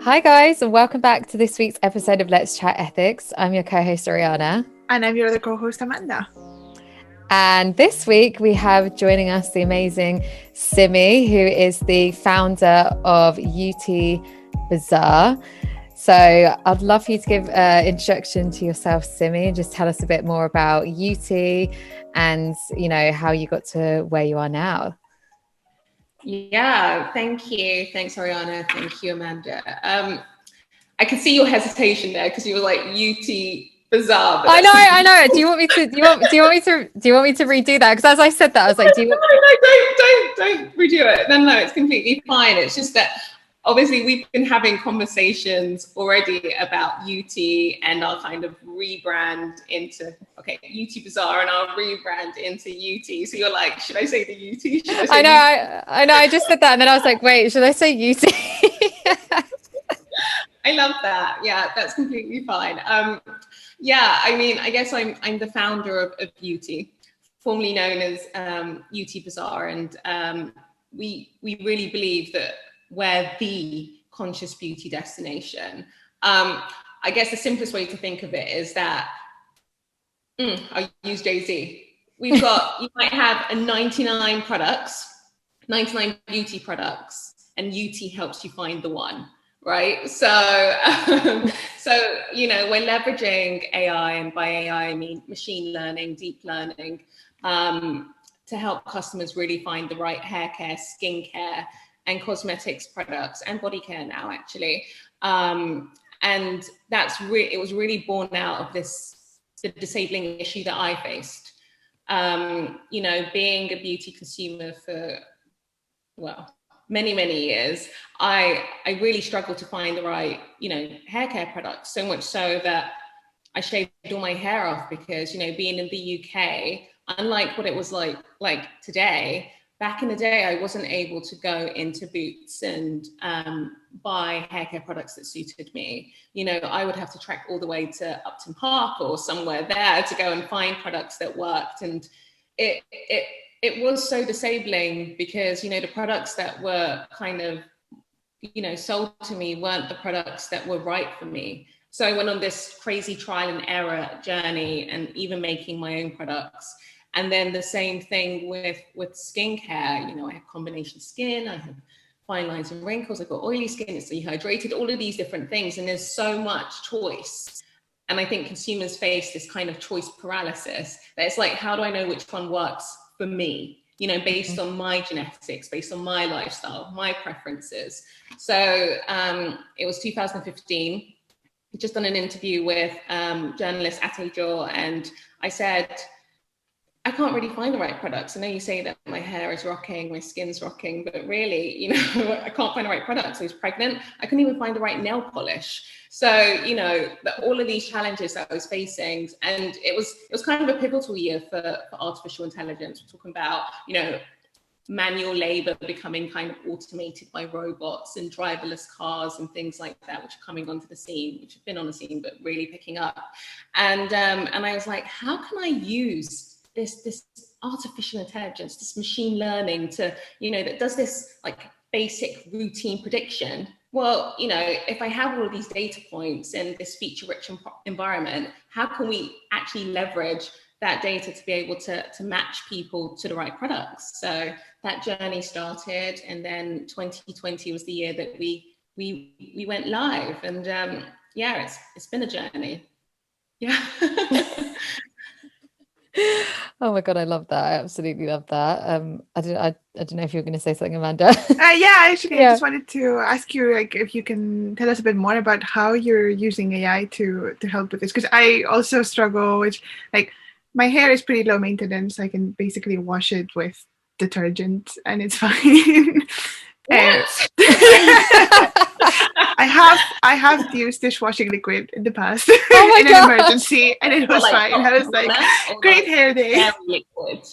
Hi, guys, and welcome back to this week's episode of Let's Chat Ethics. I'm your co host, Ariana. And I'm your other co-host, Amanda. And this week we have joining us the amazing Simi, who is the founder of YutyBazar. So I'd love for you to give an introduction to yourself, Simi, and just tell us a bit more about Yuty and, how you got to where you are now. Yeah, thank you. Thanks, Ariana. Thank you, Amanda. I could see your hesitation there because you were like YutyBazar. I know. Do you want me to redo that? Because as I said that, I was like, no, don't redo it. No, it's completely fine. It's just that obviously we've been having conversations already about Yuty and our kind of rebrand into YutyBazar and our rebrand into Yuty. So you're like, should I say the Yuty? I know. I just said that, and then I was like, wait, should I say Yuty? I love that. Yeah, that's completely fine. I guess I'm the founder of Yuty, formerly known as YutyBazar, and we really believe that we're the conscious beauty destination. I guess the simplest way to think of it is that I use Jay-Z. We've got, you might have 99 beauty products, and Yuty helps you find the one. Right. So we're leveraging AI, and by AI, I mean machine learning, deep learning, to help customers really find the right hair care, skincare, and cosmetics products, and body care now, actually. And it was really born out of the disabling issue that I faced. Being a beauty consumer for, many years, I really struggled to find the right, hair care products, so much so that I shaved all my hair off because, being in the UK, unlike what it was like today, back in the day, I wasn't able to go into Boots and buy hair care products that suited me. I would have to trek all the way to Upton Park or somewhere there to go and find products that worked. And it was so disabling because, the products that were kind of, sold to me weren't the products that were right for me. So I went on this crazy trial and error journey, and even making my own products. And then the same thing with skincare. I have combination skin, I have fine lines and wrinkles, I've got oily skin, it's dehydrated, all of these different things. And there's so much choice. And I think consumers face this kind of choice paralysis, that it's like, how do I know which one works for me? Based on my genetics, based on my lifestyle, my preferences. So it was 2015, just done an interview with journalist Ate Jo, and I said, I can't really find the right products. I know you say that my hair is rocking, my skin's rocking, but really, I can't find the right products. I was pregnant. I couldn't even find the right nail polish. So, all of these challenges that I was facing, and it was kind of a pivotal year for artificial intelligence. We're talking about, manual labor becoming kind of automated by robots, and driverless cars and things like that, which are coming onto the scene, which have been on the scene, but really picking up. And I was like, how can I use this artificial intelligence, this machine learning to, that does this like basic routine prediction? Well, if I have all of these data points in this feature-rich environment, how can we actually leverage that data to be able to match people to the right products? So that journey started, and then 2020 was the year that we went live, and it's been a journey. Yeah. Oh my God, I love that. I absolutely love that. I don't know if you were going to say something, Amanda. I just wanted to ask you, if you can tell us a bit more about how you're using AI to help with this, because I also struggle with, my hair is pretty low maintenance. I can basically wash it with detergent and it's fine. I have used dishwashing liquid in the past in an emergency, and it was fine. I was like, great hair day. Hair liquid.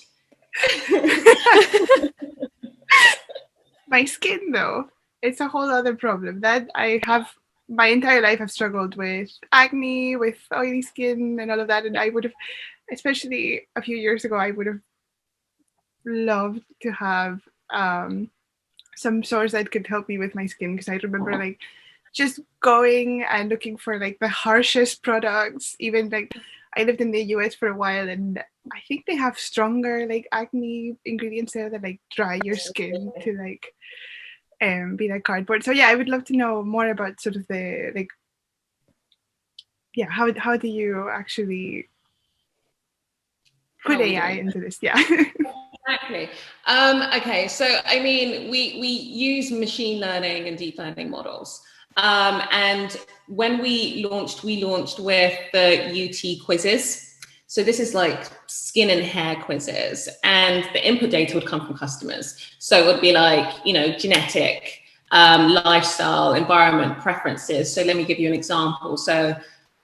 My skin, though, it's a whole other problem that I have. My entire life I've struggled with acne, with oily skin, and all of that. And I would have, especially a few years ago, I would have loved to have some source that could help me with my skin, because I remember just going and looking for like the harshest products. Even like I lived in the US for a while, and I think they have stronger like acne ingredients there that like dry your skin to like be like cardboard. So yeah, I would love to know more about sort of the like, yeah, how do you actually put AI into this? Yeah. Exactly. Okay, so I mean, we use machine learning and deep learning models. And when we launched with the UT quizzes. So this is like skin and hair quizzes, and the input data would come from customers. So it would be like, you know, genetic, lifestyle, environment, preferences. So let me give you an example. So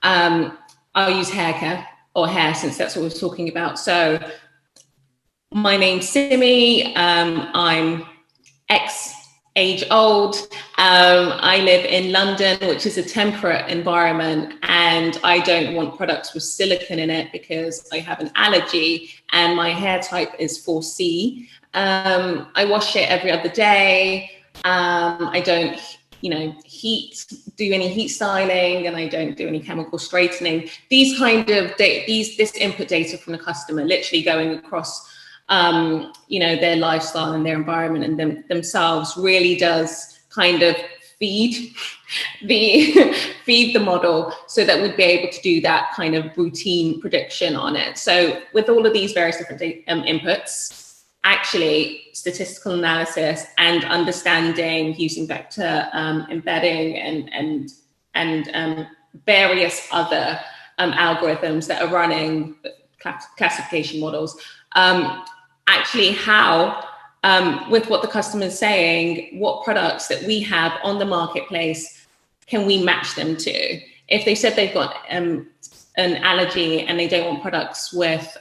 I'll use hair care or hair, since that's what we're talking about. So my name's Simi. I'm X age old. I live in London, which is a temperate environment, and I don't want products with silicone in it because I have an allergy, and my hair type is 4C. I wash it every other day. I don't, you know, do any heat styling, and I don't do any chemical straightening. These kind of this input data from the customer, literally going across you know, their lifestyle and their environment and themselves, really does kind of feed the model, so that we'd be able to do that kind of routine prediction on it. So with all of these various different inputs, actually statistical analysis and understanding using vector embedding and various other algorithms that are running classification models, actually how, with what the customer is saying, what products that we have on the marketplace can we match them to? If they said they've got an allergy and they don't want products with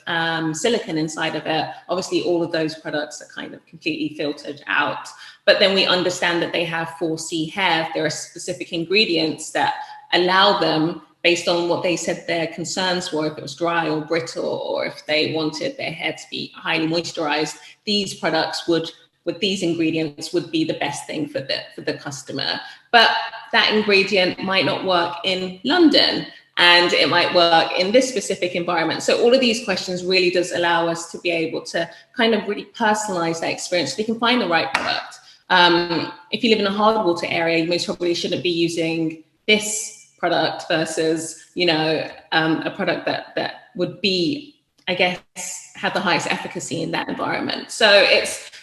silicone inside of it, obviously all of those products are kind of completely filtered out. But then we understand that they have 4C hair. There are specific ingredients that allow them, based on what they said their concerns were, if it was dry or brittle, or if they wanted their hair to be highly moisturized, these products with these ingredients would be the best thing for the customer. But that ingredient might not work in London, and it might work in this specific environment. So all of these questions really does allow us to be able to kind of really personalize that experience so they can find the right product. If you live in a hard water area, you most probably shouldn't be using this product versus, you know, a product that would be, I guess, have the highest efficacy in that environment. So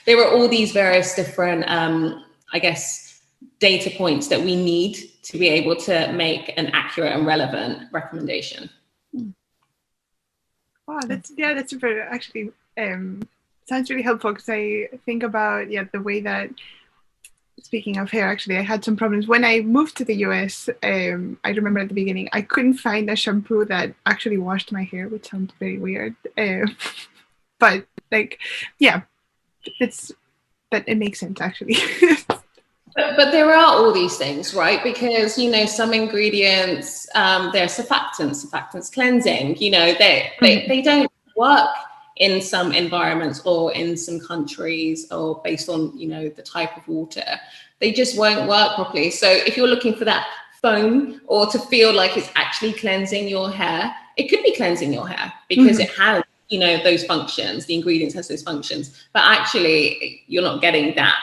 there are all these various different, I guess, data points that we need to be able to make an accurate and relevant recommendation. Wow, that's very, actually sounds really helpful, because I think about the way that, speaking of hair, actually, I had some problems when I moved to the US. I remember at the beginning, I couldn't find a shampoo that actually washed my hair, which sounds very weird. But like, yeah, it makes sense, actually. But there are all these things, right? Because, you know, some ingredients, they're surfactants cleansing, you know, they don't work in some environments or in some countries, or based on, you know, the type of water, they just won't work properly. So if you're looking for that foam, or to feel like it's actually cleansing your hair, it could be cleansing your hair because it has, you know, those functions, the ingredients has those functions, but actually you're not getting that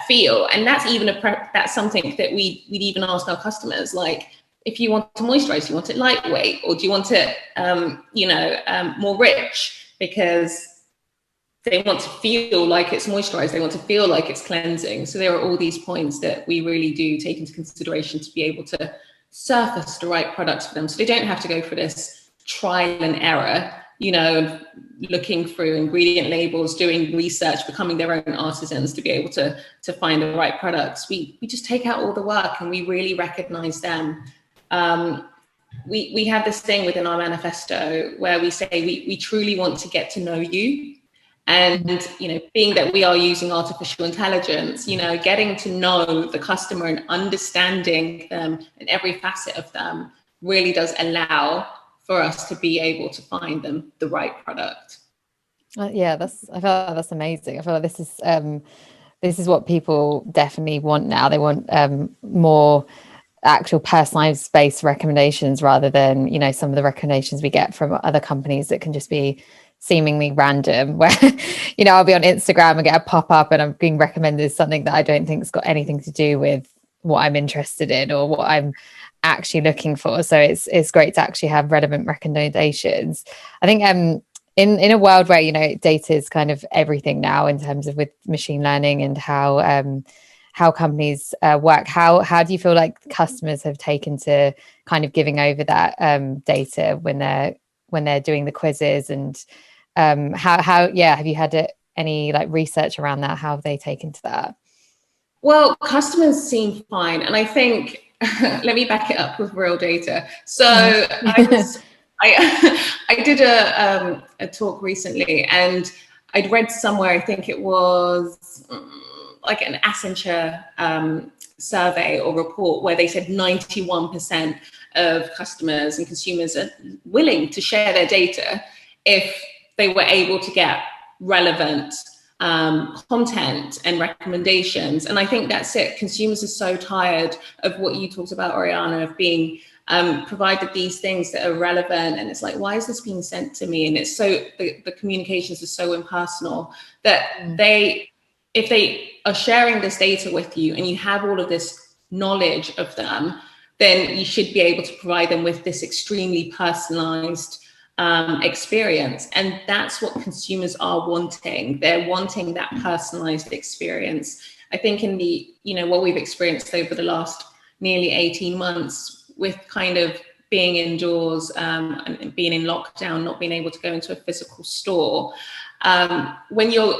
feel. And that's even that's something that we'd even ask our customers, like, if you want to moisturize, do you want it lightweight, or do you want it you know, more rich? Because they want to feel like it's moisturized, they want to feel like it's cleansing. So there are all these points that we really do take into consideration to be able to surface the right products for them, so they don't have to go for this trial and error, you know, looking through ingredient labels, doing research, becoming their own artisans to be able to find the right products. We just take out all the work, and we really recognize them. We have this thing within our manifesto where we say we truly want to get to know you. And, you know, being that we are using artificial intelligence, you know, getting to know the customer and understanding them and every facet of them really does allow for us to be able to find them the right product. Yeah, I feel like that's amazing. I feel like this is what people definitely want now. They want more actual personalized based recommendations rather than, you know, some of the recommendations we get from other companies that can just be seemingly random, where, you know, I'll be on Instagram and get a pop-up and I'm being recommended something that I don't think's got anything to do with what I'm interested in or what I'm actually looking for. So it's great to actually have relevant recommendations. I think in a world where, you know, data is kind of everything now in terms of with machine learning and how companies work, how do you feel like customers have taken to kind of giving over that data when they're doing the quizzes, and how have you had any like research around that? How have they taken to that? Well, customers seem fine, and I think let me back it up with real data. So I did a talk recently, and I'd read somewhere, I think it was like an Accenture survey or report, where they said 91% of customers and consumers are willing to share their data if they were able to get relevant content and recommendations. And I think that's it. Consumers are so tired of what you talked about, Oriana, of being provided these things that are relevant, and it's like, why is this being sent to me? And it's so the communications are so impersonal that if they are sharing this data with you and you have all of this knowledge of them, then you should be able to provide them with this extremely personalized experience. And that's what consumers are wanting. They're wanting that personalized experience. I think in the, you know, what we've experienced over the last nearly 18 months with kind of being indoors and being in lockdown, not being able to go into a physical store, when you're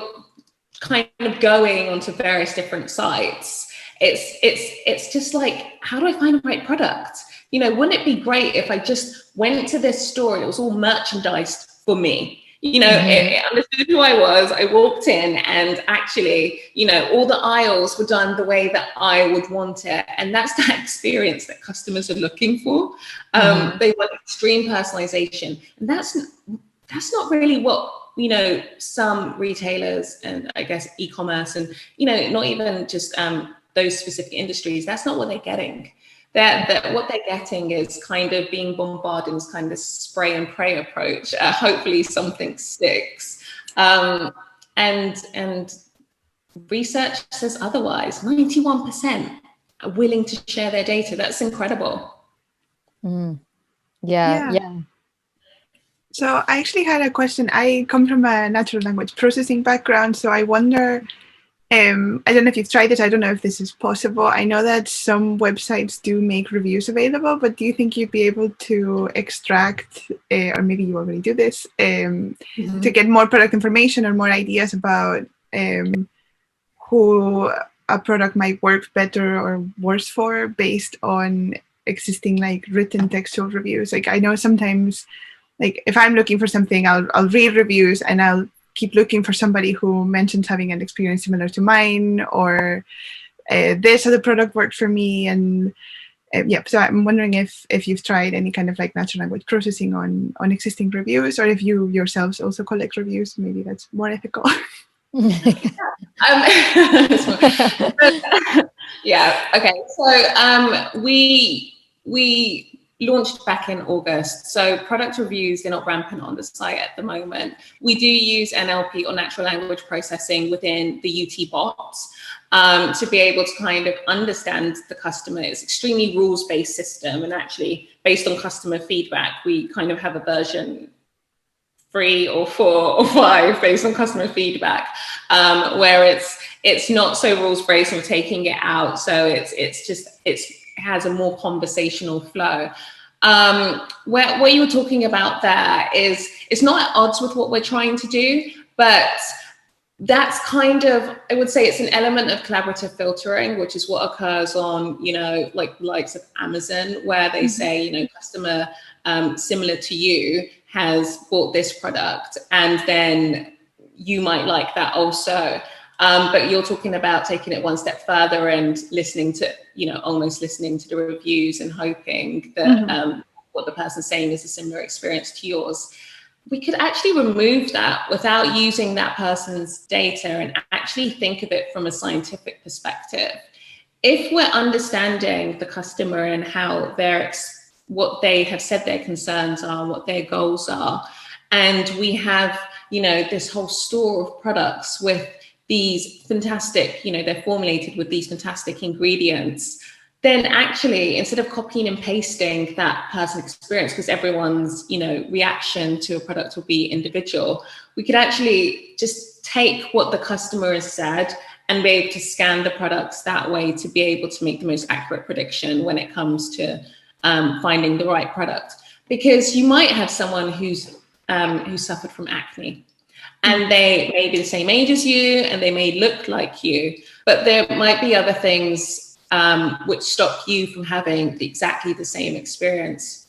kind of going onto various different sites, it's just like, how do I find the right product? You know, wouldn't it be great if I just went to this store and it was all merchandised for me? You know, it understood who I was. I walked in and actually, you know, all the aisles were done the way that I would want it. And that's that experience that customers are looking for. They want extreme personalization. And that's not really what, you know, some retailers and I guess e-commerce and, you know, not even just those specific industries, that's not what they're getting. That what they're getting is kind of being bombarded in kind of spray and pray approach. Hopefully something sticks. And research says otherwise. 91% are willing to share their data. That's incredible. Yeah. So I actually had a question. I come from a natural language processing background, so I wonder, I don't know if you've tried it. I don't know if this is possible. I know that some websites do make reviews available, but do you think you'd be able to extract, or maybe you already do this, to get more product information or more ideas about who a product might work better or worse for based on existing like written textual reviews? Like I know sometimes, like if I'm looking for something, I'll read reviews and I'll keep looking for somebody who mentions having an experience similar to mine, or this other product worked for me. And so I'm wondering if you've tried any kind of like natural language processing on existing reviews, or if you yourselves also collect reviews. Maybe that's more ethical. Yeah. Okay. So we launched back in August. So product reviews, they're not rampant on the site at the moment. We do use NLP or natural language processing within the UT bots to be able to kind of understand the customer. It's extremely rules-based system, and actually based on customer feedback, we kind of have a version 3 or 4 or 5 based on customer feedback, where it's not so rules-based, and we're taking it out. So it has a more conversational flow. What you were talking about there is, it's not at odds with what we're trying to do, but that's kind of, I would say it's an element of collaborative filtering, which is what occurs on, you know, like likes of Amazon, where they say, you know, customer similar to you has bought this product, and then you might like that also. But you're talking about taking it one step further and listening to, you know, almost listening to the reviews and hoping that what the person's saying is a similar experience to yours. We could actually remove that without using that person's data and actually think of it from a scientific perspective. if we're understanding the customer and how what they have said their concerns are, what their goals are, and we have, this whole store of products with these fantastic, they're formulated with these fantastic ingredients, then actually, instead of copying and pasting that person's experience, because everyone's, reaction to a product will be individual, we could actually just take what the customer has said and be able to scan the products that way to be able to make the most accurate prediction when it comes to finding the right product. Because you might have someone who's suffered from acne, and they may be the same age as you, and they may look like you, but there might be other things which stop you from having exactly the same experience.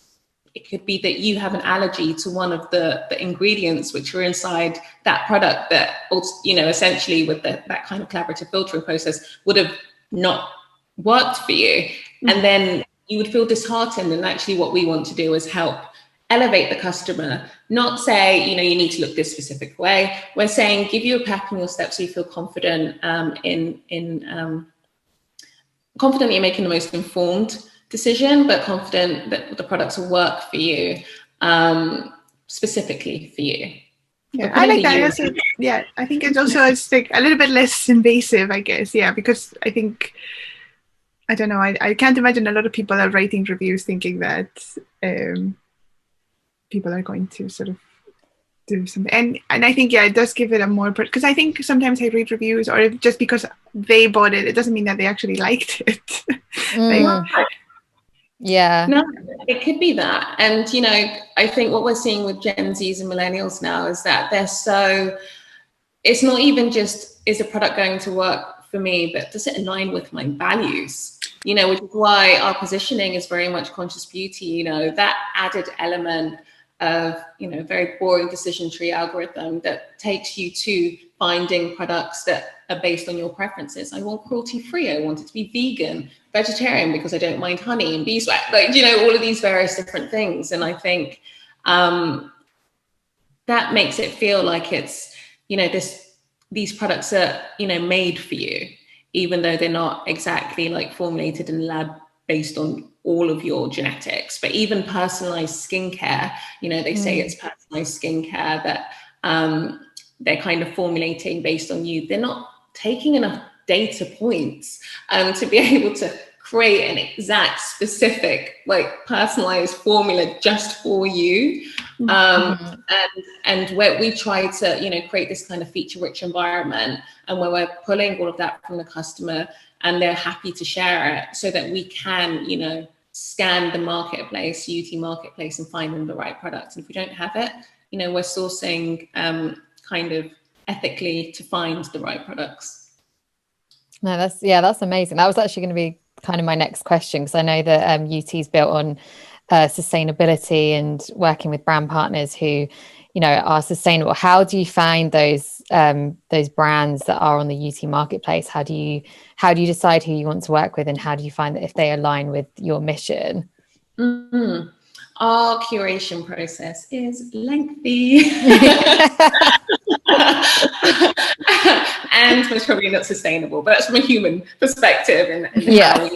It could be that you have an allergy to one of the ingredients which are inside that product that, essentially with that kind of collaborative filtering process would have not worked for you. And then you would feel disheartened. And actually what we want to do is help elevate the customer, not say, you need to look this specific way. We're saying, give you a pep in your step so you feel confident confident you're making the most informed decision, but confident that the products will work for you, specifically for you. Yeah, I like that. Also, yeah, I think it's also like a little bit less invasive, I guess. Yeah, because I think, I don't know, I can't imagine a lot of people are writing reviews thinking that people are going to sort of do something. And I think, it does give it a more, because I think sometimes I read reviews, or just because they bought it, it doesn't mean that they actually liked it. Yeah. No, it could be that. And, I think what we're seeing with Gen Zs and millennials now is that it's not even just, is a product going to work for me, but does it align with my values? Which is why our positioning is very much conscious beauty, that added element of, very boring decision tree algorithm that takes you to finding products that are based on your preferences. I want cruelty-free, I want it to be vegan, vegetarian because I don't mind honey and beeswax, all of these various different things. And I think that makes it feel like it's, these products are, made for you, even though they're not exactly like formulated in the lab based on all of your genetics. But even personalized skincare, they say it's personalized skincare that they're kind of formulating based on you. They're not taking enough data points to be able to create an exact, specific, personalized formula just for you. And where we try to, create this kind of feature-rich environment, and where we're pulling all of that from the customer, and they're happy to share it, so that we can, scan the marketplace, UT marketplace, and find them the right products. And if we don't have it, we're sourcing kind of ethically to find the right products. No, that's amazing. That was actually going to be kind of my next question, because I know that UT is built on sustainability and working with brand partners who, are sustainable. How do you find those brands that are on the UT marketplace? How do you decide who you want to work with, and how do you find that if they align with your mission? Our curation process is lengthy and most probably not sustainable, but that's from a human perspective, and how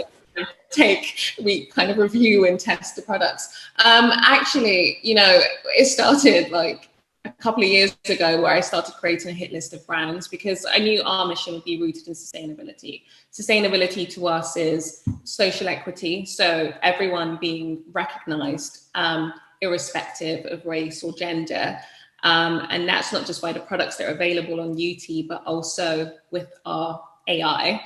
we kind of review and test the products. Actually, it started like a couple of years ago, where I started creating a hit list of brands, because I knew our mission would be rooted in sustainability. Sustainability to us is social equity, so everyone being recognized, irrespective of race or gender. And that's not just by the products that are available on UT, but also with our AI.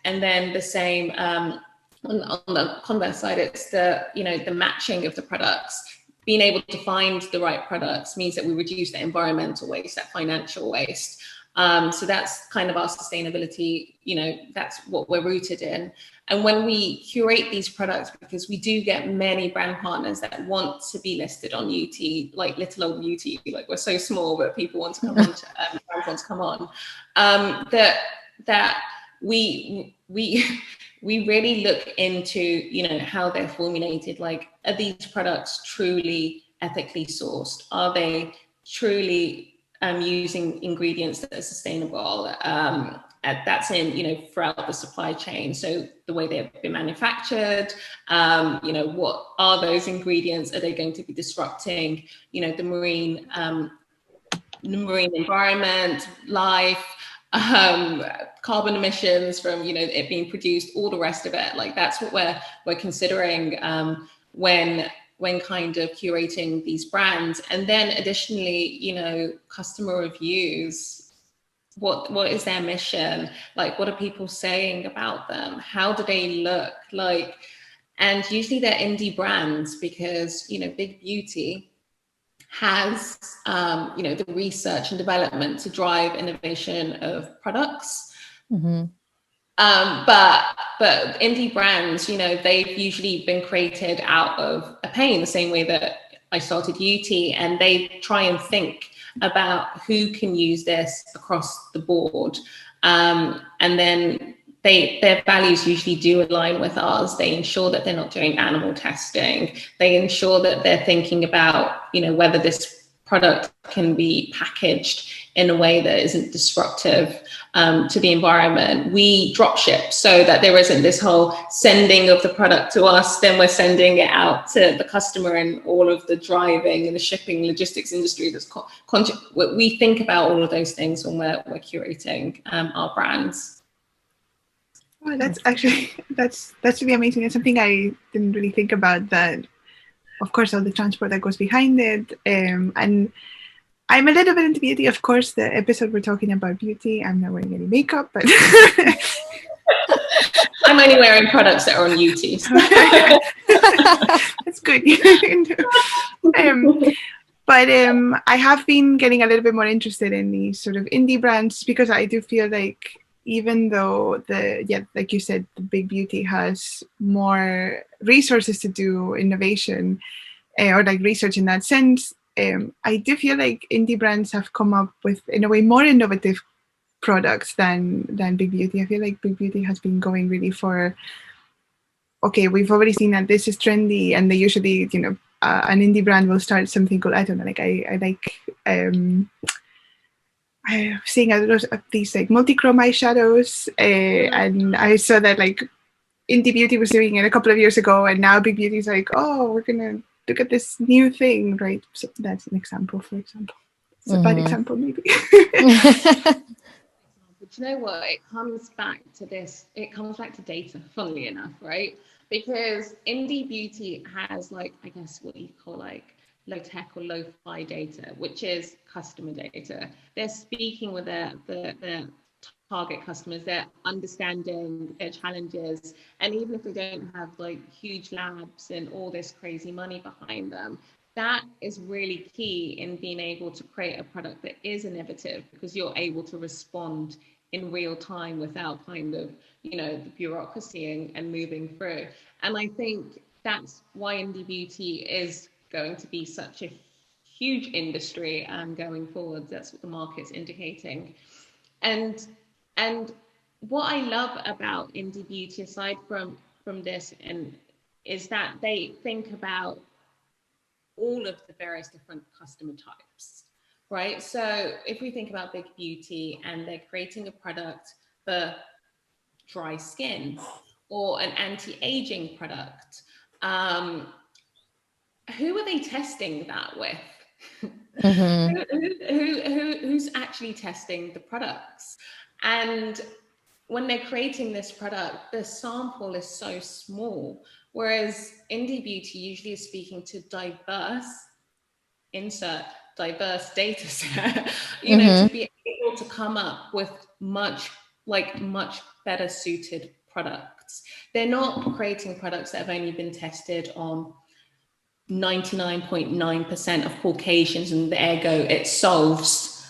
And then the same on the converse side, it's the matching of the products. Being able to find the right products means that we reduce that environmental waste, that financial waste. So that's kind of our sustainability, that's what we're rooted in. And when we curate these products, because we do get many brand partners that want to be listed on UT, like little old UT, like we're so small, but people want to come on, brands want to come on, that we really look into, how they're formulated. Like, are these products truly ethically sourced? Are they truly using ingredients that are sustainable? that's in, you know, throughout the supply chain. So the way they've been manufactured, you know, what are those ingredients? Are they going to be disrupting, you know, the marine environment, life, carbon emissions from, you know, it being produced, all the rest of it. Like that's what we're considering when kind of curating these brands. And then additionally, you know, customer reviews. What is their mission? Like, what are people saying about them? How do they look like? And usually they're indie brands because, you know, big beauty has, you know, the research and development to drive innovation of products. Mm-hmm. But indie brands, you know, they've usually been created out of a pain, the same way that I started Yuty, and they try and think about who can use this across the board. And then their values usually do align with ours. They ensure that they're not doing animal testing. They ensure that they're thinking about, you know, whether this product can be packaged in a way that isn't disruptive to the environment. We drop ship so that there isn't this whole sending of the product to us, then we're sending it out to the customer, and all of the driving and the shipping logistics industry that's we think about all of those things when we're curating our brands. Oh, that's actually that's really amazing. It's something I didn't really think about, that of course all the transport that goes behind it. And I'm a little bit into beauty. Of course, the episode we're talking about beauty. I'm not wearing any makeup, but I'm only wearing products that are on Yuty. That's good. But I have been getting a little bit more interested in these sort of indie brands, because I do feel like, even though like you said, the big beauty has more resources to do innovation or like research in that sense, I do feel like indie brands have come up with, in a way, more innovative products than big beauty. I feel like big beauty has been going really for, okay, we've already seen that this is trendy, and they usually, you know, an indie brand will start something called, I don't know, like I'm seeing a lot of these like multi-chrome eyeshadows, and I saw that like indie beauty was doing it a couple of years ago, and now big beauty is like, oh, we're gonna look at this new thing, right? So that's an example, for example. It's a bad example, maybe. But you know what? It comes back to data, funnily enough, right? Because indie beauty has, like, I guess what you call like low tech or lo-fi data, which is customer data. They're speaking with their target customers, they're understanding their challenges, and even if they don't have like huge labs and all this crazy money behind them, that is really key in being able to create a product that is innovative, because you're able to respond in real time without kind of, you know, the bureaucracy and moving through. And I think that's why indie beauty is going to be such a huge industry going forward. That's what the market's indicating. And what I love about indie beauty, aside from this, and is that they think about all of the various different customer types, right? So if we think about big beauty and they're creating a product for dry skin or an anti-aging product, who are they testing that with? Who's actually testing the products? And when they're creating this product, the sample is so small, whereas indie beauty usually is speaking to diverse data set, you know, to be able to come up with much better suited products. They're not creating products that have only been tested on 99.9% of Caucasians, and ergo it solves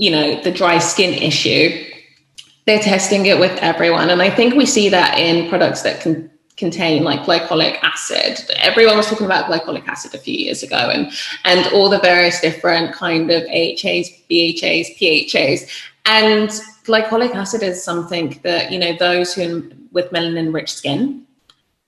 you know, the dry skin issue. They're testing it with everyone, and I think we see that in products that can contain like glycolic acid. Everyone was talking about glycolic acid a few years ago, and all the various different kind of AHAs, BHAs, PHAs, and glycolic acid is something that, you know, those who with melanin rich skin,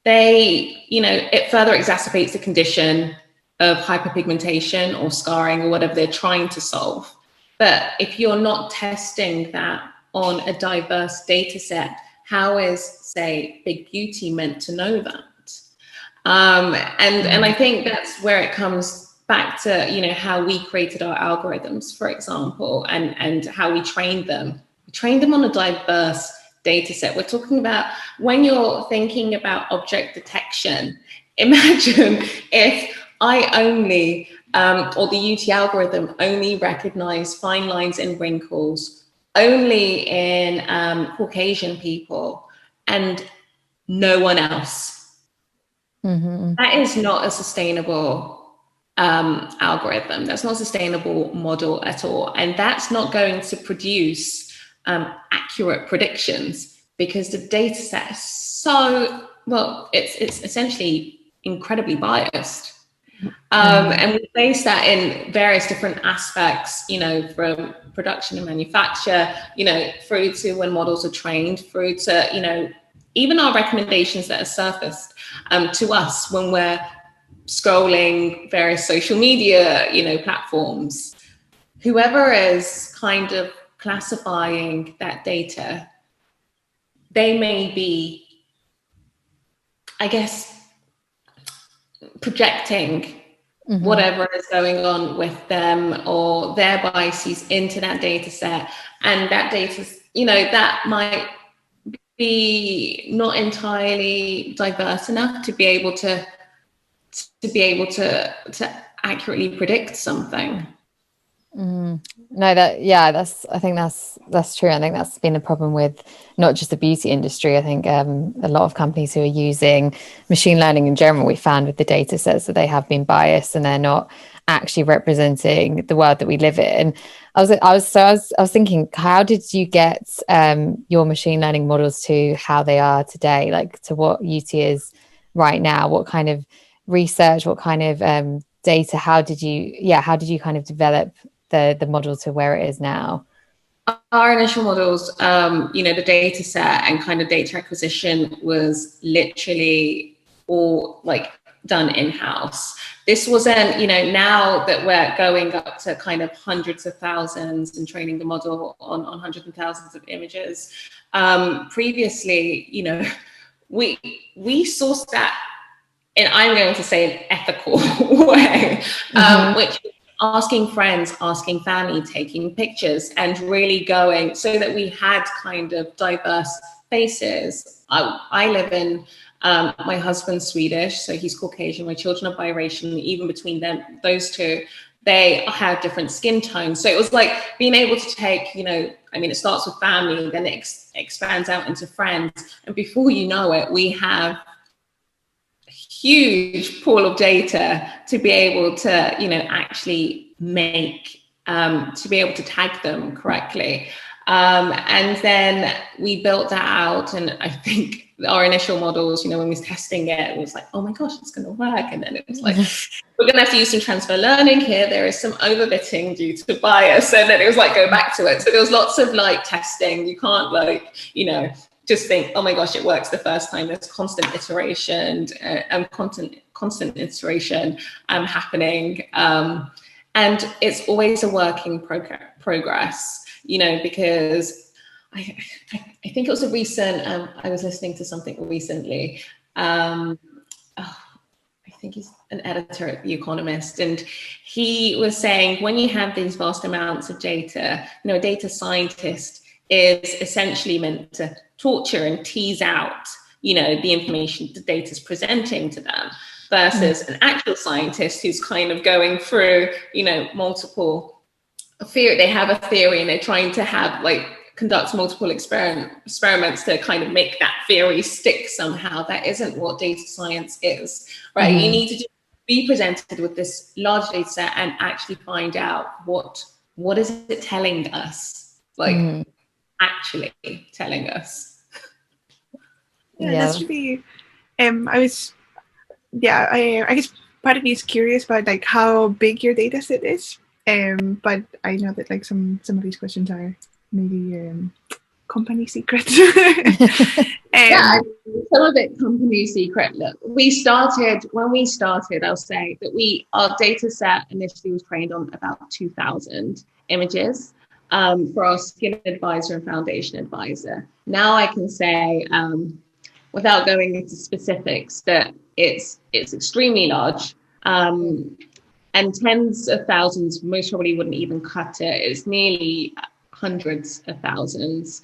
they, you know, it further exacerbates the condition of hyperpigmentation or scarring or whatever they're trying to solve. But if you're not testing that on a diverse data set, how is, say, Big Beauty meant to know that? And I think that's where it comes back to, you know, how we created our algorithms, for example, and how we trained them. We trained them on a diverse data set. We're talking about, when you're thinking about object detection, imagine if I only, or the UT algorithm only recognize fine lines and wrinkles only in Caucasian people and no one else. That is not a sustainable algorithm. That's not a sustainable model at all. And that's not going to produce accurate predictions, because the data set is so, well, it's essentially incredibly biased. And we base that in various different aspects, you know, from production and manufacture, you know, through to when models are trained, through to, you know, even our recommendations that are surfaced to us when we're scrolling various social media, you know, platforms. Whoever is kind of classifying that data, they may be, I guess, projecting whatever is going on with them or their biases into that data set. And that data, you know, that might be not entirely diverse enough to be able to accurately predict something. No, I think that's true. I think that's been the problem with not just the beauty industry. I think a lot of companies who are using machine learning in general, we found with the data sets that they have been biased and they're not actually representing the world that we live in. I was thinking, how did you get your machine learning models to how they are today, like to what UT is right now? What kind of research, what kind of data, how did you kind of develop the model to where it is now? Our initial models, you know, the data set and kind of data acquisition was literally all like done in-house. This wasn't, you know, now that we're going up to kind of hundreds of thousands and training the model on hundreds of thousands of images. Previously, you know, we sourced that, and I'm going to say an ethical way, which asking friends, asking family, taking pictures, and really going so that we had kind of diverse faces. I live in, my husband's Swedish, so he's Caucasian. My children are biracial, and even between them, those two, they have different skin tones. So it was like being able to take, you know, I mean, it starts with family, then it expands out into friends. And before you know it, we have huge pool of data to be able to, you know, actually make, to be able to tag them correctly. And then we built that out. And I think our initial models, you know, when we was testing it, it was like, oh my gosh, it's going to work. And then it was like, we're going to have to use some transfer learning here. There is some overfitting due to bias. And then it was like, go back to it. So there was lots of like testing. You can't like, you know, just think, oh my gosh, it works the first time. There's constant iteration and constant iteration happening. And it's always a working progress, you know, because I think it was a recent, I was listening to something recently. I think he's an editor at The Economist, and he was saying when you have these vast amounts of data, you know, a data scientist is essentially meant to torture and tease out, you know, the information the data is presenting to them, versus an actual scientist who's kind of going through, you know, multiple theory. They have a theory and they're trying to have like conduct multiple experiments to kind of make that theory stick somehow. That isn't what data science is, right? You need to just be presented with this large data set and actually find out what is it telling us, like actually telling us. Yeah, that's really, I guess part of me is curious about like how big your data set is. But I know that like some of these questions are maybe company secrets. Yeah, some of it company secret. Look, when we started, I'll say that our data set initially was trained on about 2,000 images for our skin advisor and foundation advisor. Now I can say, without going into specifics, that it's extremely large. And tens of thousands most probably wouldn't even cut it. It's nearly hundreds of thousands.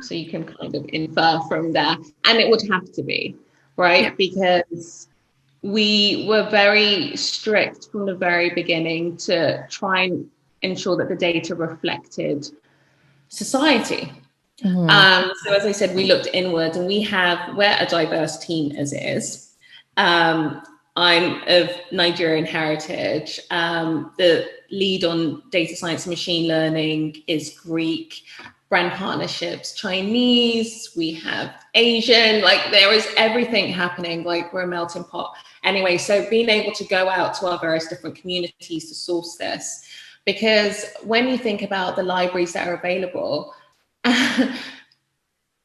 So you can kind of infer from there. And it would have to be, right? Yeah. Because we were very strict from the very beginning to try and ensure that the data reflected society. Mm-hmm. So as I said, we looked inward, and we're a diverse team as it is. I'm of Nigerian heritage. The lead on data science and machine learning is Greek. Brand partnerships, Chinese, we have Asian, like there is everything happening, like we're a melting pot. Anyway, so being able to go out to our various different communities to source this, because when you think about the libraries that are available,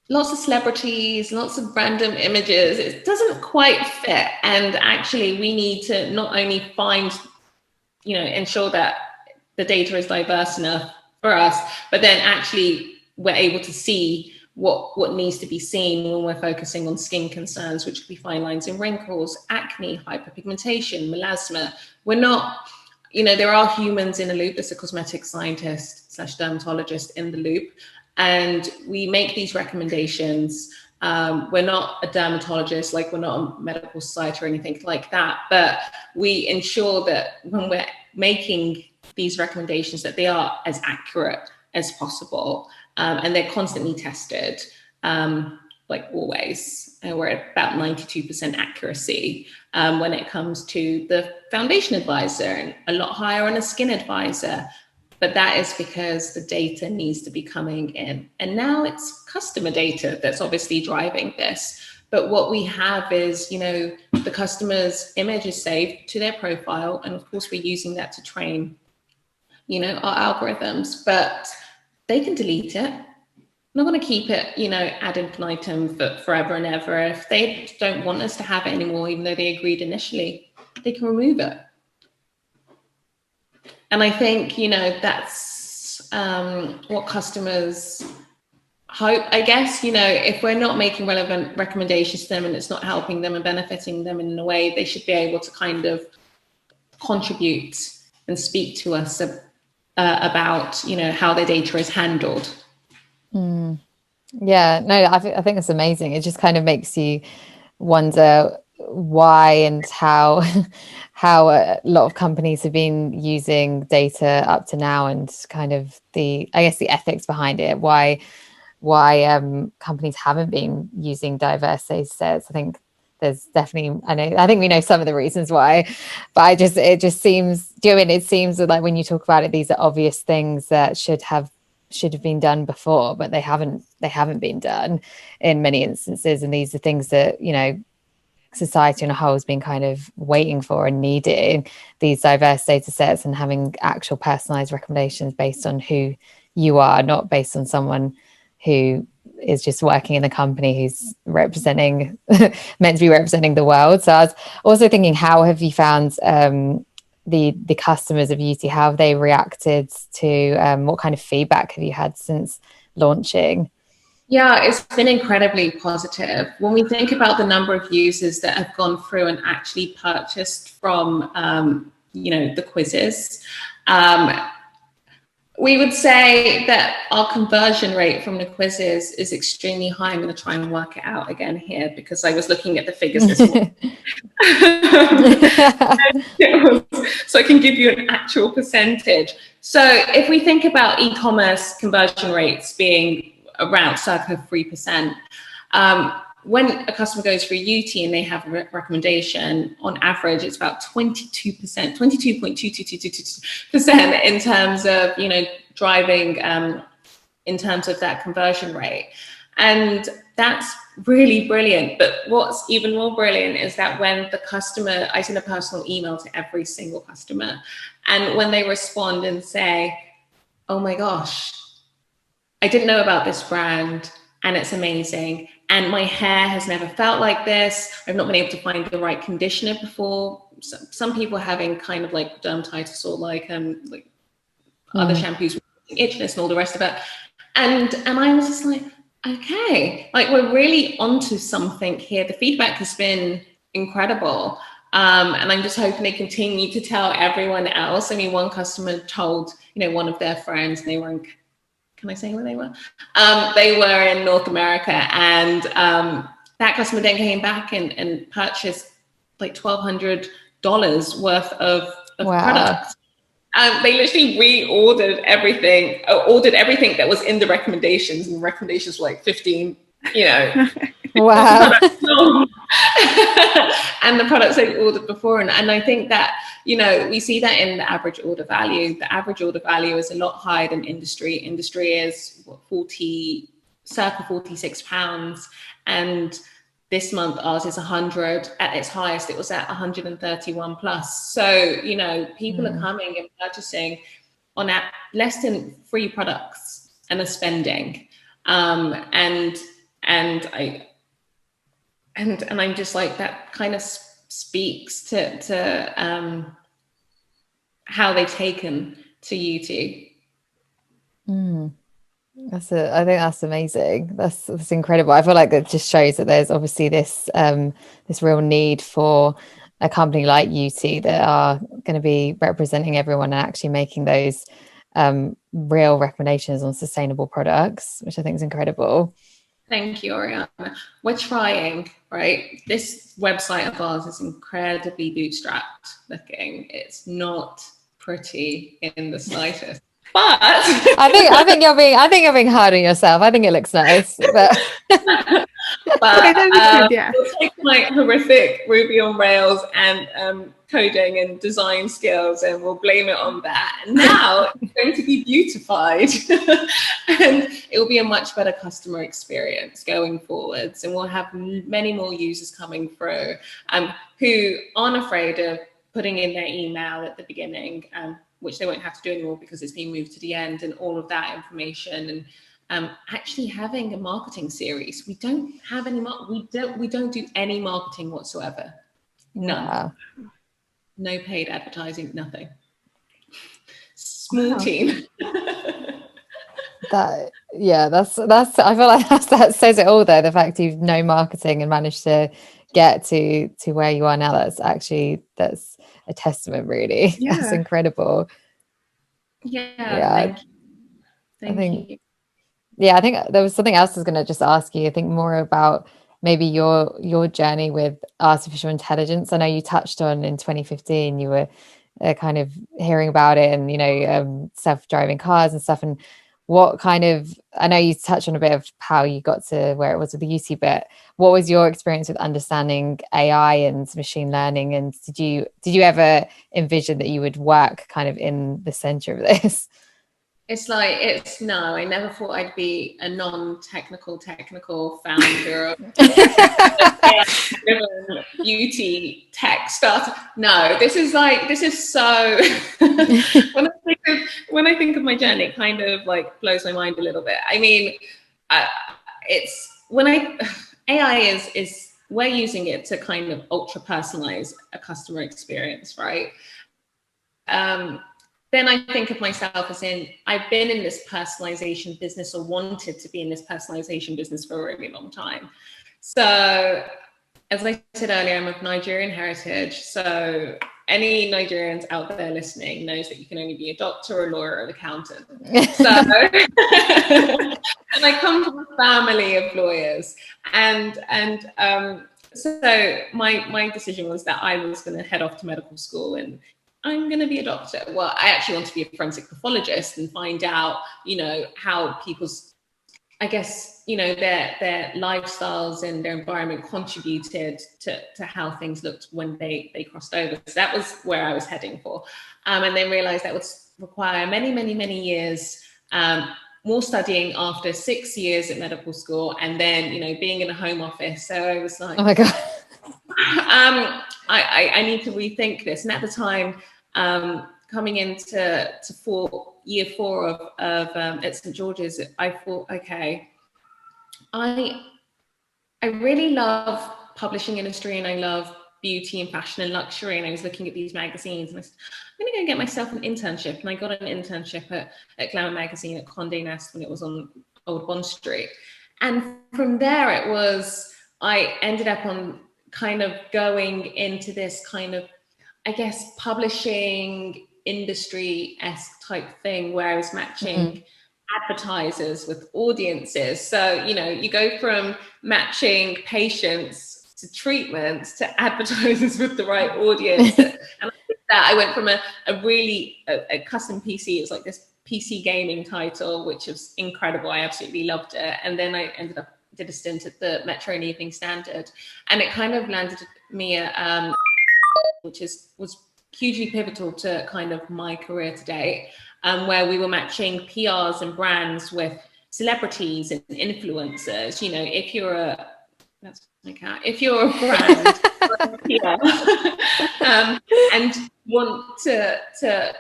lots of celebrities, lots of random images, it doesn't quite fit. And actually we need to not only find, ensure that the data is diverse enough for us, but then actually we're able to see what needs to be seen when we're focusing on skin concerns, which could be fine lines and wrinkles, acne, hyperpigmentation, melasma. We're not, there are humans in the loop. There's a cosmetic scientist / dermatologist in the loop, and we make these recommendations. We're not a dermatologist, like we're not a medical society or anything like that, but we ensure that when we're making these recommendations that they are as accurate as possible, and they're constantly tested, like always. We're at about 92% accuracy when it comes to the foundation advisor, and a lot higher on a skin advisor. But that is because the data needs to be coming in. And now it's customer data that's obviously driving this. But what we have is, the customer's image is saved to their profile. And of course, we're using that to train, our algorithms. But they can delete it. We're not going to keep it, ad infinitum for forever and ever. If they don't want us to have it anymore, even though they agreed initially, they can remove it. And I think, that's what customers hope, I guess, if we're not making relevant recommendations to them and it's not helping them and benefiting them in a way, they should be able to kind of contribute and speak to us about, how their data is handled. Yeah, no, I think it's amazing. It just kind of makes you wonder why and how a lot of companies have been using data up to now, and kind of the ethics behind it. Why companies haven't been using diverse data sets. I think there's definitely, I think we know some of the reasons why, but it just seems, it seems like when you talk about it, these are obvious things that should have been done before, but they haven't been done in many instances. And these are things that, society on a whole has been kind of waiting for and needing, these diverse data sets and having actual personalized recommendations based on who you are, not based on someone who is just working in the company who's meant to be representing the world. So I was also thinking, how have you found the customers of Yuty? How have they reacted to what kind of feedback have you had since launching? Yeah, it's been incredibly positive. When we think about the number of users that have gone through and actually purchased from, the quizzes, we would say that our conversion rate from the quizzes is extremely high. I'm going to try and work it out again here because I was looking at the figures this morning. So I can give you an actual percentage. So if we think about e-commerce conversion rates being around circa 3%, when a customer goes through Yuty and they have a recommendation, on average, it's about 22%, 22.2222% in terms of, driving in terms of that conversion rate. And that's really brilliant. But what's even more brilliant is that when the customer, I send a personal email to every single customer, and when they respond and say, oh my gosh, I didn't know about this brand and it's amazing. And my hair has never felt like this. I've not been able to find the right conditioner before. Some people are having kind of like dermatitis or like other shampoos with itchiness and all the rest of it. And I was just like, okay, like we're really onto something here. The feedback has been incredible. And I'm just hoping they continue to tell everyone else. I mean, one customer told, one of their friends, and they were in, can I say where they were? They were in North America, and that customer then came back and purchased like $1,200 worth of products. They literally reordered everything, ordered everything that was in the recommendations, and the recommendations were like 15, Wow. And the products they ordered before. And I think that, we see that in the average order value. The average order value is a lot higher than industry. Industry is circa £46. And this month ours is 100. At its highest, it was at 131 plus. So, people are coming and purchasing on less than 3 products and are spending. And I'm just like, that kind of speaks to how they've taken to Yuty. I think that's amazing. That's incredible. I feel like that just shows that there's obviously this real need for a company like Yuty that are going to be representing everyone and actually making those real recommendations on sustainable products, which I think is incredible. Thank you, Oriana. We're trying, right? This website of ours is incredibly bootstrapped looking. It's not pretty in the slightest. But I think you're being hard on yourself. I think it looks nice, but we'll take my horrific Ruby on Rails and coding and design skills, and we'll blame it on that. And now it's going to be beautified, and it will be a much better customer experience going forwards. And we'll have many more users coming through who aren't afraid of putting in their email at the beginning, which they won't have to do anymore because it's being moved to the end, and all of that information. And actually having a marketing series. We don't have any, we don't do any marketing whatsoever. None. Wow. No paid advertising, nothing. Small team. That's I feel like that says it all though. The fact you've no marketing and managed to get to where you are now, that's a testament, really. Yeah. That's incredible. Yeah. Thank you. Yeah, I think there was something else I was going to just ask you. I think more about maybe your journey with artificial intelligence. I know you touched on in 2015, you were kind of hearing about it and, self-driving cars and stuff. And what kind of, I know you touched on a bit of how you got to where it was with the Yuty, but what was your experience with understanding AI and machine learning? And did you ever envision that you would work kind of in the center of this? No, I never thought I'd be a non-technical founder of beauty tech startup. No, this is so, when I think of my journey, it kind of like blows my mind a little bit. I mean, AI is we're using it to kind of ultra personalize a customer experience, right? Then I think of myself as I've been in this personalization business, or wanted to be in this personalization business, for a really long time. So as I said earlier, I'm of Nigerian heritage. So any Nigerians out there listening knows that you can only be a doctor, a lawyer, or an accountant. So and I come from a family of lawyers, and so my decision was that I was going to head off to medical school and I'm going to be a doctor. Well, I actually want to be a forensic pathologist and find out, how people's, I guess, their lifestyles and their environment contributed to how things looked when they crossed over. So that was where I was heading for. And then realized that would require many, many, many years, more studying after 6 years at medical school, and then, being in a home office. So I was like, oh my God. I need to rethink this. And at the time, coming into year 4 of at St. George's, I thought, okay, I really love publishing industry, and I love beauty and fashion and luxury. And I was looking at these magazines, and I said, I'm going to go get myself an internship. And I got an internship at Glamour magazine at Condé Nast when it was on Old Bond Street. And from there, I ended up on kind of going into this kind of, I guess, publishing industry-esque type thing where I was matching advertisers with audiences. So, you know, you go from matching patients to treatments to advertisers with the right audience. And I did that. I went from a custom PC. It was like this PC gaming title, which was incredible. I absolutely loved it. And then I did a stint at the Metro and Evening Standard, and it kind of landed me at which was hugely pivotal to kind of my career today, where we were matching PRs and brands with celebrities and influencers. You know, if you're a brand and want to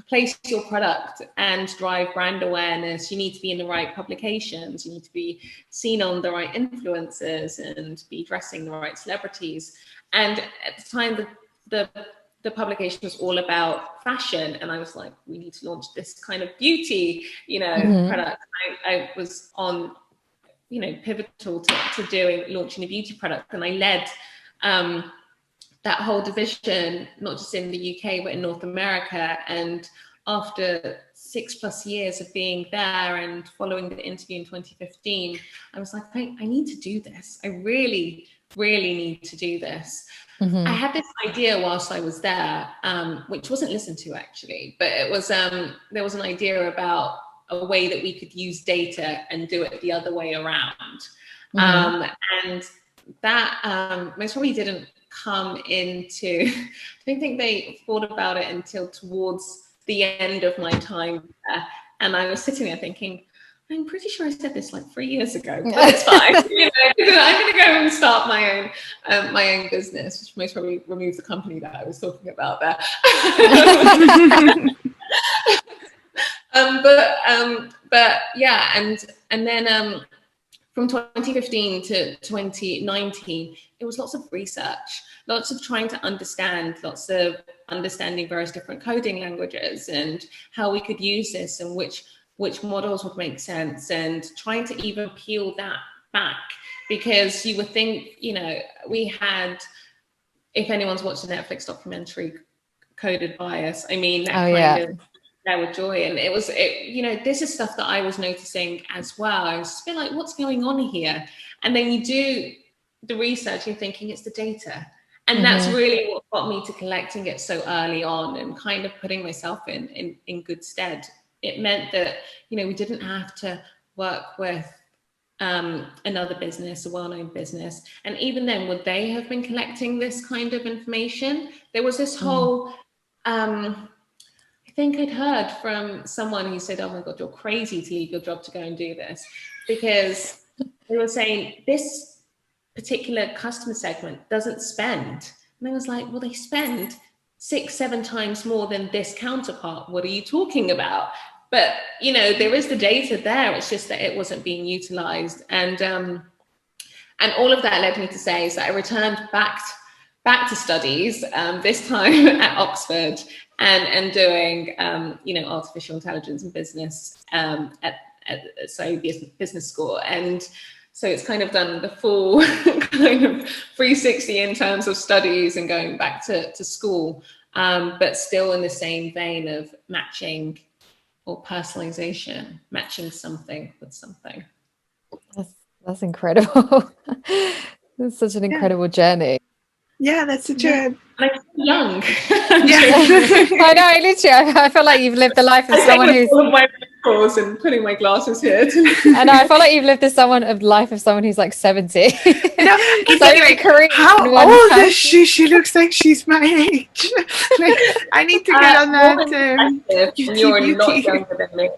place your product and drive brand awareness, you need to be in the right publications, you need to be seen on the right influencers and be dressing the right celebrities. And at the time, the publication was all about fashion, and I was like, we need to launch this kind of beauty, you know, product. I was on, you know, pivotal to launching a beauty product, and I led that whole division, not just in the UK, but in North America. And after 6+ years of being there and following the interview in 2015, I was like, I need to do this. I really, really need to do this. I had this idea whilst I was there, which wasn't listened to actually, but it was, there was an idea about a way that we could use data and do it the other way around. And that most probably didn't come into, I don't think they thought about it until towards the end of my time there. And I was sitting there thinking, I'm pretty sure I said this like 3 years ago, but it's fine. You know, I'm going to go and start my own business, which most probably removes the company that I was talking about there. But yeah, and then from 2015 to 2019, it was lots of research, lots of trying to understand, lots of understanding various different coding languages and how we could use this and which models would make sense, and trying to even peel that back, because you would think, you know, we had, if anyone's watched the Netflix documentary Coded Bias, I mean, that kind of there with joy. And you know, this is stuff that I was noticing as well. I was just a bit like, what's going on here? And then you do the research, you're thinking it's the data. And that's really what got me to collecting it so early on and kind of putting myself in good stead. It meant that, you know, we didn't have to work with another business, a well-known business. And even then, would they have been collecting this kind of information? There was this whole, I think I'd heard from someone who said, oh my God, you're crazy to leave your job to go and do this. Because they were saying this particular customer segment doesn't spend. And I was like, well, they spend 6-7 times more than this counterpart. What are you talking about? But, you know, there is the data there. It's just that it wasn't being utilized. And all of that led me to say is that I returned back to studies, this time at Oxford, and doing, you know, artificial intelligence and business at business school. And so it's kind of done the full kind of 360 in terms of studies and going back to school, but still in the same vein of matching or personalization, matching something with something. That's incredible. It's such an incredible journey. Yeah, that's such a... I'm young. I know, literally. I feel like you've lived the life of someone who's... all of my wrinkles and putting my glasses here. I know, I feel like you've lived the life of someone who's like 70. No, so like, how old is she? She looks like she's my age. Like, I need to get on that. You're not younger than me.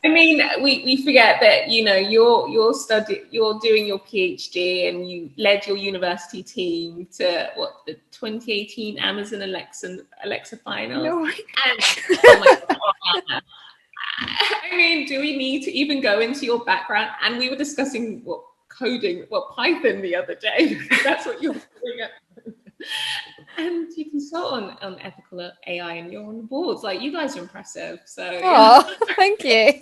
I mean, we forget that, you know, you're doing your PhD and you led your university team to the 2018 Amazon Alexa finals. No. And oh my do we need to even go into your background? And we were discussing Python the other day. That's what you're doing. And you consult on ethical AI, and you're on the boards. Like, you guys are impressive. So thank you.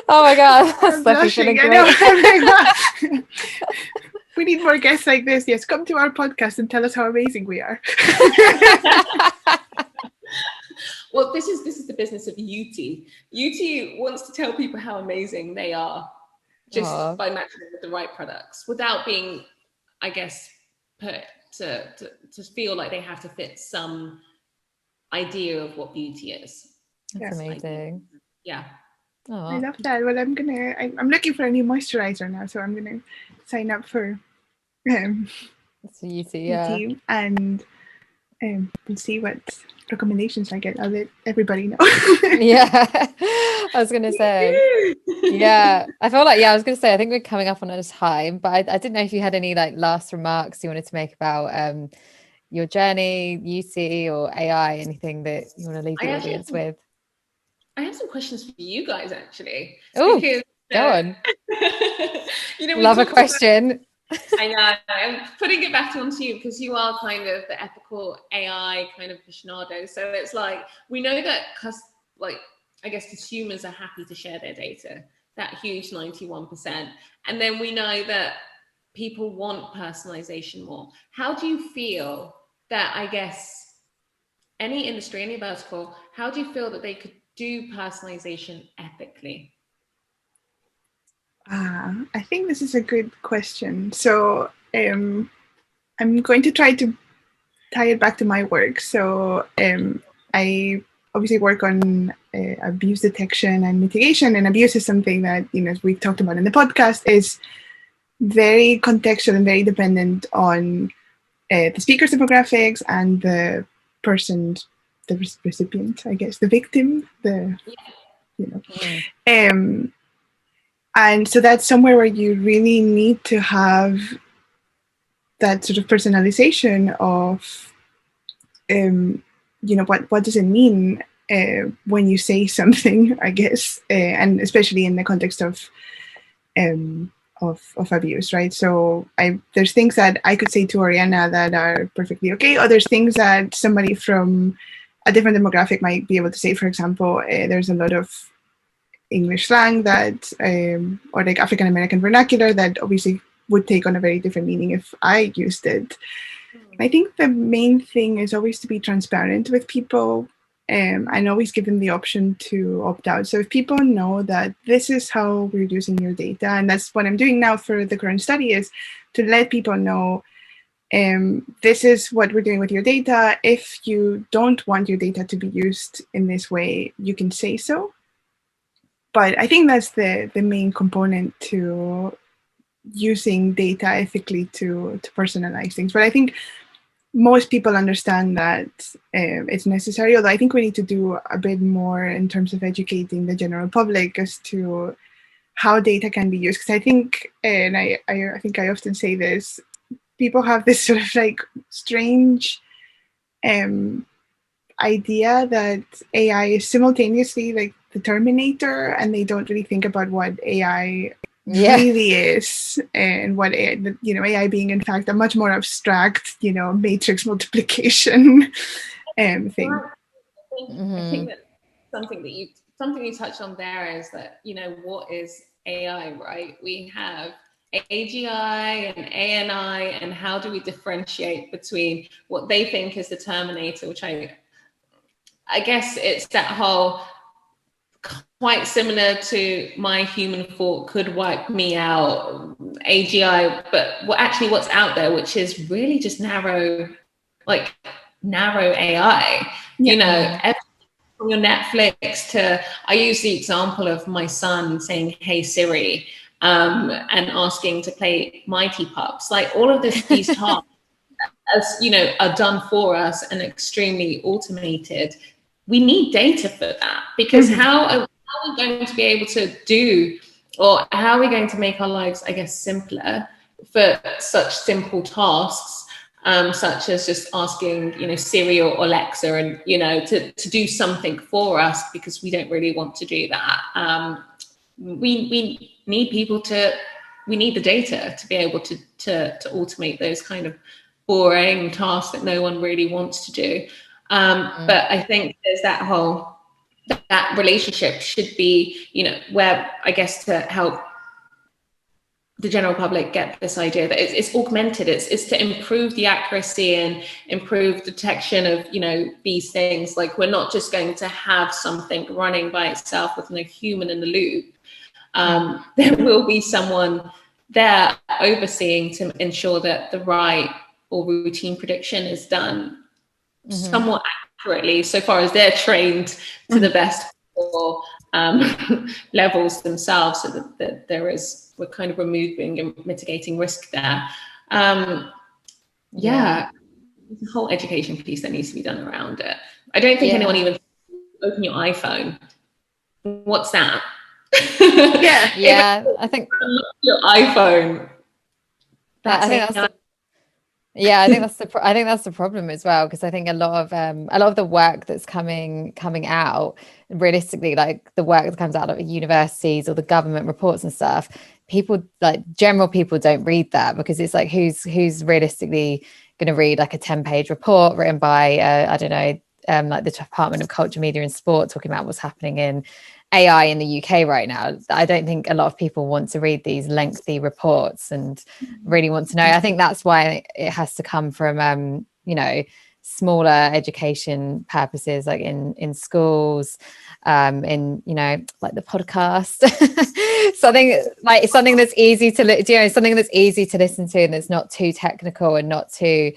Oh my god, that's blushing. We need more guests like this. Yes, come to our podcast and tell us how amazing we are. Well, this is the business of Yuty. Yuty wants to tell people how amazing they are just by matching with the right products, without being, I guess, put to feel like they have to fit some idea of what beauty is. That's amazing. Yeah. I love that. Well, I'm looking for a new moisturizer now, so I'm gonna sign up for Yuty, and we'll see what recommendations I get. I'll let everybody know. Yeah, I was gonna say. Yeah, I feel like I was gonna say I think we're coming up on a time, but I didn't know if you had any like last remarks you wanted to make about your journey, Yuty or AI, anything that you want to leave the audience with. I have some questions for you guys, actually. Oh, go on. Love a question. I know. I'm putting it back onto you because you are kind of the ethical AI kind of aficionado. So it's like, we know that I guess consumers are happy to share their data, that huge 91%. And then we know that people want personalization more. How do you feel that, I guess, any industry, any vertical, how do you feel that they could do personalization ethically? I think this is a good question. So I'm going to try to tie it back to my work. So I obviously work on abuse detection and mitigation, and abuse is something that, as we've talked about in the podcast, is very contextual and very dependent on the speaker's demographics and the person's, the recipient, I guess, the victim, and so that's somewhere where you really need to have that sort of personalization of, what does it mean when you say something, I guess, and especially in the context of abuse, right? So there's things that I could say to Oriana that are perfectly okay, or there's things that somebody from a different demographic might be able to say. For example, there's a lot of English slang that, or like African American vernacular, that obviously would take on a very different meaning if I used it. I think the main thing is always to be transparent with people, and always give them the option to opt out. So if people know that this is how we're using your data, and that's what I'm doing now for the current study, is to let people know, this is what we're doing with your data. If you don't want your data to be used in this way, you can say so. But I think that's the main component to using data ethically to personalize things. But I think most people understand that it's necessary, although I think we need to do a bit more in terms of educating the general public as to how data can be used. Because I think, and I think I often say this, people have this sort of like strange idea that AI is simultaneously like the Terminator, and they don't really think about what AI really is, and what AI being in fact a much more abstract, matrix multiplication thing. I think that something you touched on there is that, what is AI, right? We have AGI and ANI, and how do we differentiate between what they think is the Terminator, which I guess it's that whole, quite similar to my human thought could wipe me out, AGI, but what's out there, which is really just narrow AI, from your Netflix to, I use the example of my son saying, "Hey Siri," and asking to play Mighty Pups. Like, all of these tasks, as are done for us and extremely automated. We need data for that, because how are we going to be able to do, or how are we going to make our lives, I guess, simpler for such simple tasks? such as just asking, Siri or Alexa, and to do something for us, because we don't really want to do that. We need people we need the data to be able to automate those kind of boring tasks that no one really wants to do. But I think there's that relationship should be, where, I guess, to help the general public get this idea that it's augmented, it's to improve the accuracy and improve detection of, these things. Like, we're not just going to have something running by itself with no human in the loop. There will be someone there overseeing to ensure that the right or routine prediction is done somewhat accurately, so far as they're trained to the best for levels themselves, so that we're kind of removing and mitigating risk there. There's a whole education piece that needs to be done around it. I don't think anyone even open your iPhone. What's that? I think your iPhone. I think that's the problem as well, because I think a lot of the work that's coming out, realistically, like the work that comes out of universities or the government reports and stuff, general people don't read that, because it's like, who's realistically going to read like a 10-page report written by like the Department of Culture, Media and Sport, talking about what's happening in AI in the UK right now. I don't think a lot of people want to read these lengthy reports and really want to know. I think that's why it has to come from smaller education purposes, like in schools, in like the podcast. something that's easy to something that's easy to listen to, and that's not too technical and not too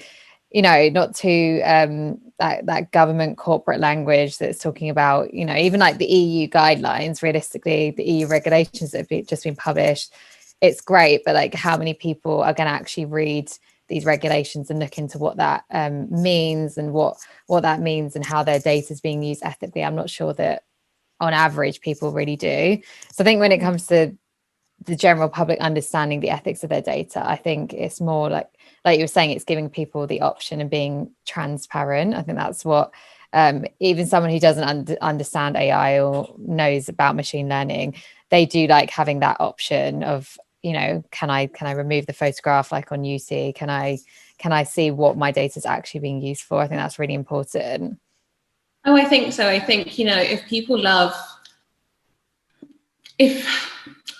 that government corporate language that's talking about, even like the EU guidelines. Realistically, the EU regulations that have just been published, it's great, but like, how many people are going to actually read these regulations and look into what that means, and what that means, and how their data is being used ethically? I'm not sure that on average people really do. So I think when it comes to the general public understanding the ethics of their data, I think it's more like you were saying, it's giving people the option and being transparent. I think that's what even someone who doesn't understand AI or knows about machine learning, they do like having that option of, can I remove the photograph like on Yuty? Can I see what my data is actually being used for? I think that's really important. Oh, I think so. I think, if people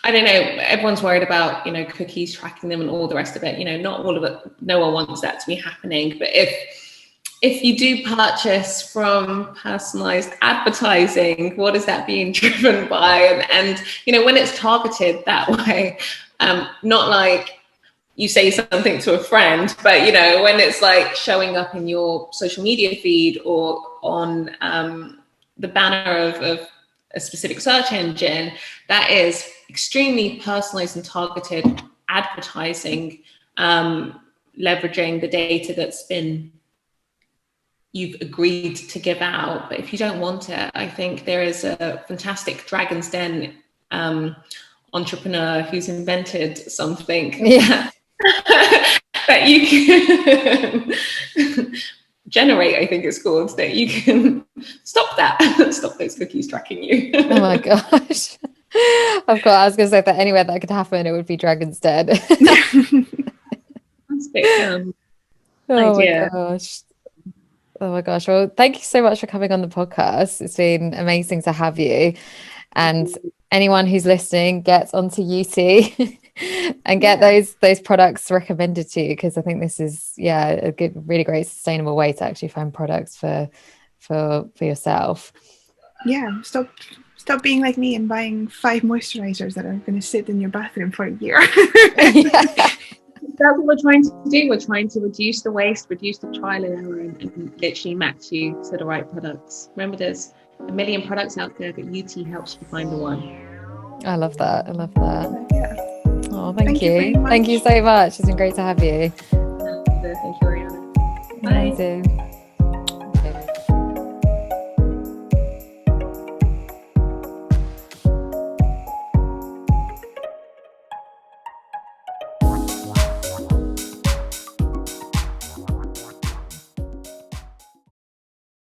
I don't know, everyone's worried about, cookies tracking them and all the rest of it. Not all of it, no one wants that to be happening. But if you do purchase from personalized advertising, what is that being driven by? And when it's targeted that way, not like you say something to a friend, but, when it's like showing up in your social media feed or on the banner of a specific search engine, that is extremely personalized and targeted advertising, leveraging the data you've agreed to give out. But if you don't want it, I think there is a fantastic Dragon's Den entrepreneur who's invented something that you can generate, I think it's called, that you can stop those cookies tracking you. Oh my gosh. Of course, I was going to say that anywhere that could happen, it would be Dragon's Den. Idea. Oh my gosh. Well, thank you so much for coming on the podcast. It's been amazing to have you. And anyone who's listening, get onto Yuty and get those products recommended to you, because I think this is a good, really great sustainable way to actually find products for yourself. Stop being like me and buying 5 moisturizers that are going to sit in your bathroom for a year. That's what we're trying to do. We're trying to reduce the waste, reduce the trial and error, and literally match you to the right products. Remember, there's a million products out there, but Yuty helps you find the one. I love that. Yeah. Oh, thank you. Thank you so much. It's been great to have you. Thank you, Ariana. Bye. Amazing.